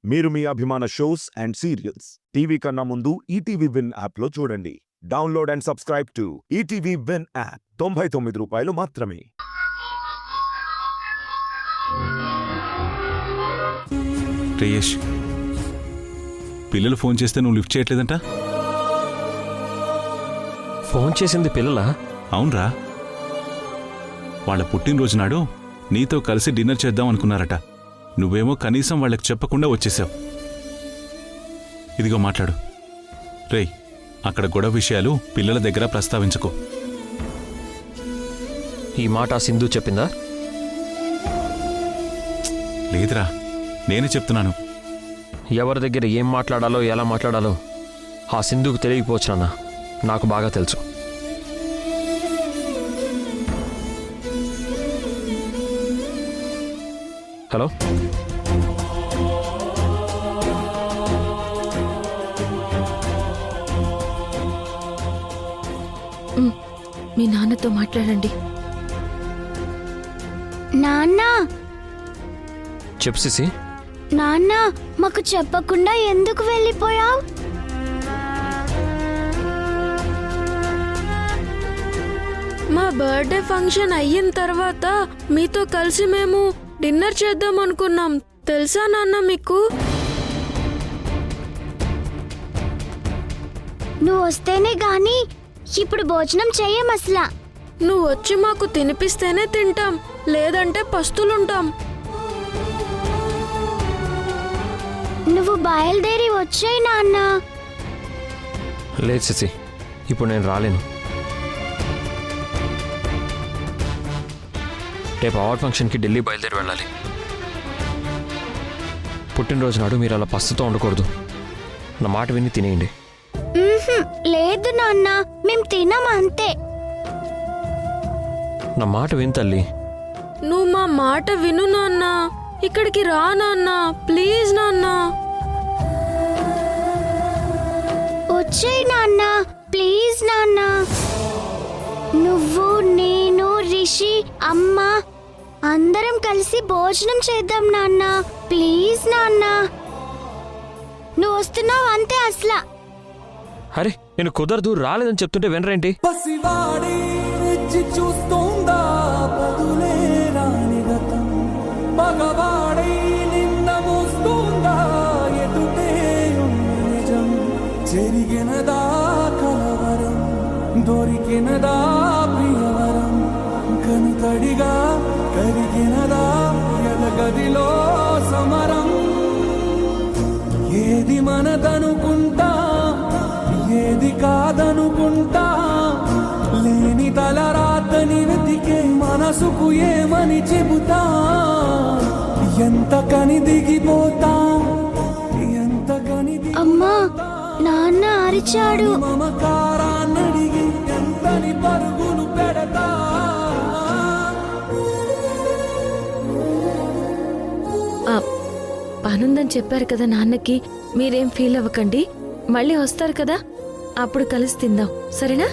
మీరు మీ అభిమాన shows and serials TV కన్నా ముందు ఈటీవీ విన్ యాప్లో చూడండి. Download and subscribe to ETV win app. 99 రూపాయలు మాత్రమే. రేయేష్, పిల్లలు ఫోన్ చేస్తే నువ్వు లిఫ్ట్ చేయట్లేదంట. ఫోన్ చేసింది పిల్లలా? అవునరా, వాళ్ళ పుట్టినరోజు నాడు నీతో కలిసి డిన్నర్ చేద్దాం అనుకున్నారట. నువ్వేమో కనీసం వాళ్ళకి చెప్పకుండా వచ్చేసావు. ఇదిగో మాట్లాడు. రేయ్, అక్కడ గొడవ విషయాలు పిల్లల దగ్గర ప్రస్తావించుకో. ఈ మాట సింధు చెప్పిందా? లేదురా, నేనే చెప్తున్నాను. ఎవరి దగ్గర ఏం మాట్లాడాలో ఎలా మాట్లాడాలో ఆ సింధుకు తెలియకపోవచ్చు నాన్న. నాకు బాగా తెలుసు. హలో, మీ నాన్నతో మాట్లాడండి. నాన్న, చెప్పు సిసి. నాన్న, మాకు చెప్పకుండా ఎందుకు వెళ్ళిపోయావు? మా బర్త్డే ఫంక్షన్ అయిన తర్వాత మీతో కలిసి మేము డిన్నర్ చేద్దాం అనుకున్నాం. తెలుసా నాన్న మీకు? నువ్వు వస్తేనే గాని ఇప్పుడు భోజనం చెయ్యం అసలా. నువ్వు వచ్చి మాకు తినిపిస్తేనే తింటాం, లేదంటే పస్తులుంటాం. నువ్వు బయలుదేరి వచ్చాయి నాన్న. లేదు సిసి, ఇప్పుడు నేను రాలేను. రేపు అవార్డ్ ఫంక్షన్కి ఢిల్లీ బయలుదేరి వెళ్ళాలి. పుట్టినరోజు నాడు మీరు అలా పస్తుతో ఉండకూడదు. నా మాట విని తినేయండి. లేదు నాన్న, మేము తినం అంతే. నా మాట విని తల్లి. నువ్వు మా మాట విను నాన్న. ఇక్కడికి రా నాన్న, ప్లీజ్ నాన్న. వచ్చేయి నాన్న, ప్లీజ్ నాన్న. నువ్వు, నేను, రిషి, అమ్మ అందరం కలిసి భోజనం చేద్దాం నాన్న. ప్లీజ్ నాన్న. నువ్వు వస్తున్నావు అంతే అసలా. అరే, నేను కుదరదు రాలేదని చెప్తుంటే వినరేంటి? పసివాడి చూస్తుందా బదులే రాని గతం, మగవాడై నిన్న మోస్తుందా ఎదుటే ఉన్న నిజం, జరిగినదా కలవరం, దొరికినదా ప్రియవరం, కనుతడిగా కరిగినదా ఎలగదిలో సమరం. ఏది మనదనుకుంటా, ఏది కాదనుకుంటా, లేని తలరాతని వెతికే మనసుకు ఏమని చెబుతా, ఎంత కని దిగిపోతా, ఎంత కని అమ్మా, నాన్న అరిచాడు. మమకారాన్నడిగి ఎంతని పరుగులు పెడతా. పనుందని చెప్పారు కదా నాన్నకి. మీరేం ఫీల్ అవ్వకండి, మళ్ళీ వస్తారు కదా, అప్పుడు కలిసి తిందాం, సరేనా?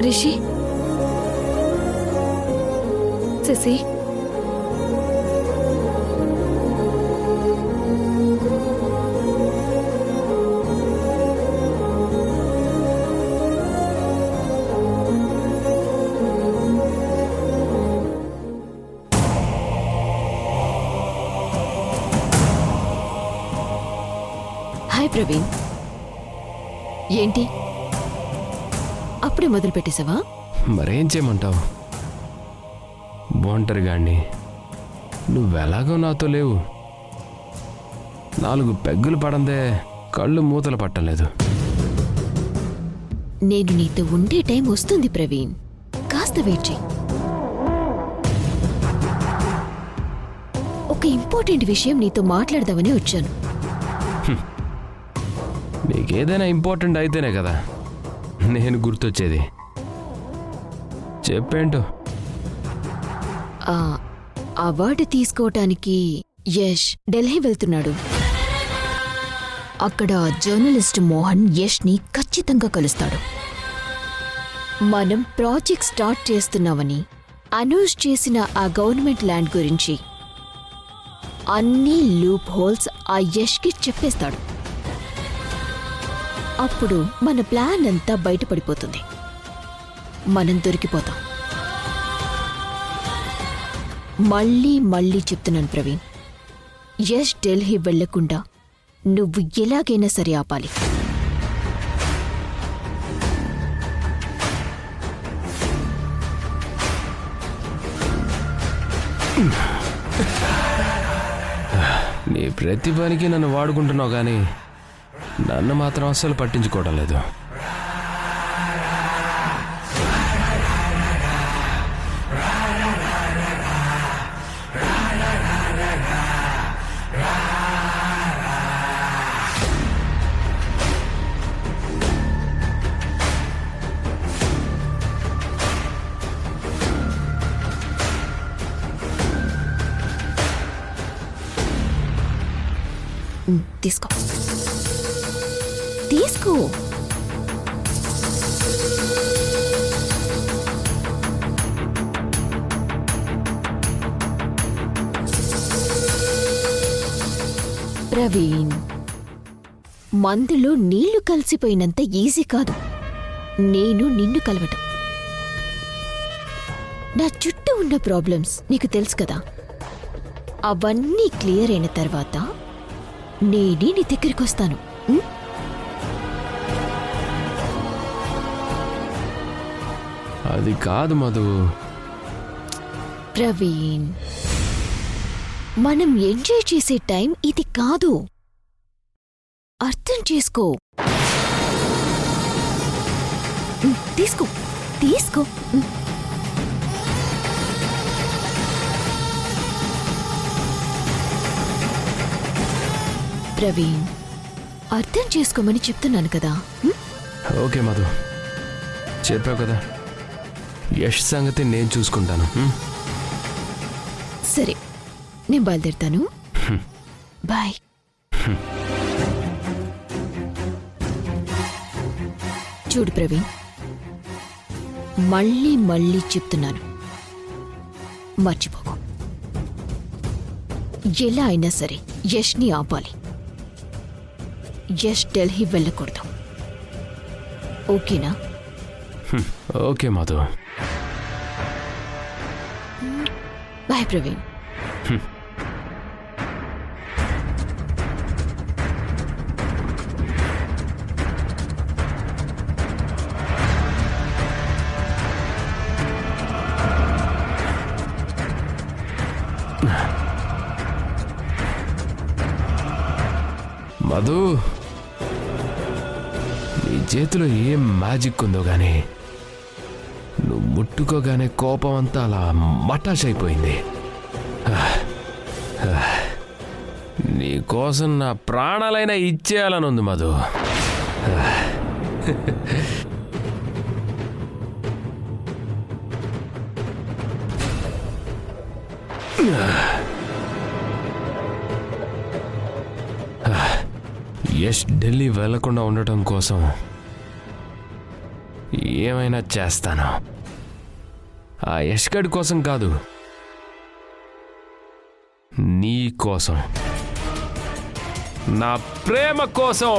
రిషి, శశి, హాయ్ ప్రవీణ్. ఏంటి అప్పుడే మొదలు పెట్టేశావా? మరేం చేయమంటావు, ఒంటరిగాణ్ణి. నువ్వెలాగో నాతో లేవు. 4 పెగ్గులు పడందే కళ్ళు మూతలు పట్టలేదు. నేను నీతో ఉండే టైం వస్తుంది ప్రవీణ్, కాస్త వెయిట్ చేయి. ఒక ఇంపార్టెంట్ విషయం నీతో మాట్లాడదామని వచ్చాను. నీకేదైనా ఇంపార్టెంట్ అయితేనే కదా నేను గుర్తొచ్చేది. చెప్పేంటో. అవార్డు తీసుకోవటానికి యష్ ఢిల్లీ వెళ్తున్నాడు. అక్కడ జర్నలిస్ట్ మోహన్ యష్ని ఖచ్చితంగా కలుస్తాడు. మనం ప్రాజెక్ట్ స్టార్ట్ చేస్తున్నామని అనౌన్స్ చేసిన ఆ గవర్నమెంట్ ల్యాండ్ గురించి అన్ని లూప్ హోల్స్ ఆ యష్కి చెప్పేస్తాడు. అప్పుడు మన ప్లాన్ అంతా బయటపడిపోతుంది. మనం దొరికిపోతాం. మళ్ళీ మళ్ళీ చెప్తున్నాను ప్రవీణ్, యష్ ఢిల్లీ వెళ్లకుండా నువ్వు ఎలాగైనా సరే ఆపాలి. నీ ప్రతి పనికి నన్ను వాడుకుంటున్నావు కానీ నన్ను మాత్రం అస్సలు పట్టించుకోవడం లేదు. తీసుకో తీసుకో. ప్రవీణ్, మందులో నీళ్లు కలిసిపోయినంత ఈజీ కాదు నేను నిన్ను కలవటం. నా చుట్టూ ఉన్న ప్రాబ్లమ్స్ నీకు తెలుసు కదా, అవన్నీ క్లియర్ అయిన తర్వాత నేనే నీ దగ్గరికి వస్తాను. అది కాదు మధు. ప్రవీణ్, మనం ఎంజాయ్ చేసే టైం ఇది కాదు, అర్థం చేసుకో. తీసుకో తీసుకో. ప్రవీణ్, అర్థం చేసుకోమని చెప్తున్నాను కదా. ఓకే మధు, చెప్పావు కదా, యష్ సంగతి నేను చూసుకుంటాను. సరే, నేను బయలుదేరుతాను. బాయ్. చూడు ప్రవీణ్, మళ్ళీ మళ్ళీ చెప్తున్నాను, మర్చిపోకు. ఎలా అయినా సరే యష్ని ఆపాలి. యష్ ఢిల్లీ వెళ్ళకూడదు. ఓకేనా? ఓకే మధు. బాయ్ ప్రవీణ్. మధు, నీ చేతిలో ఏం మ్యాజిక్ ఉందో గానీ నువ్వు ముట్టుకోగానే కోపం అంతా అలా మటాష్ అయిపోయింది. నీ కోసం నా ప్రాణాలైనా ఇచ్చేయాలని ఉంది మధు. యష్ ఢిల్లీ వెళ్లకుండా ఉండటం కోసం ఏమైనా చేస్తాను. ఆ యష్ గడి కోసం కాదు, నీ కోసం, నా ప్రేమ కోసం.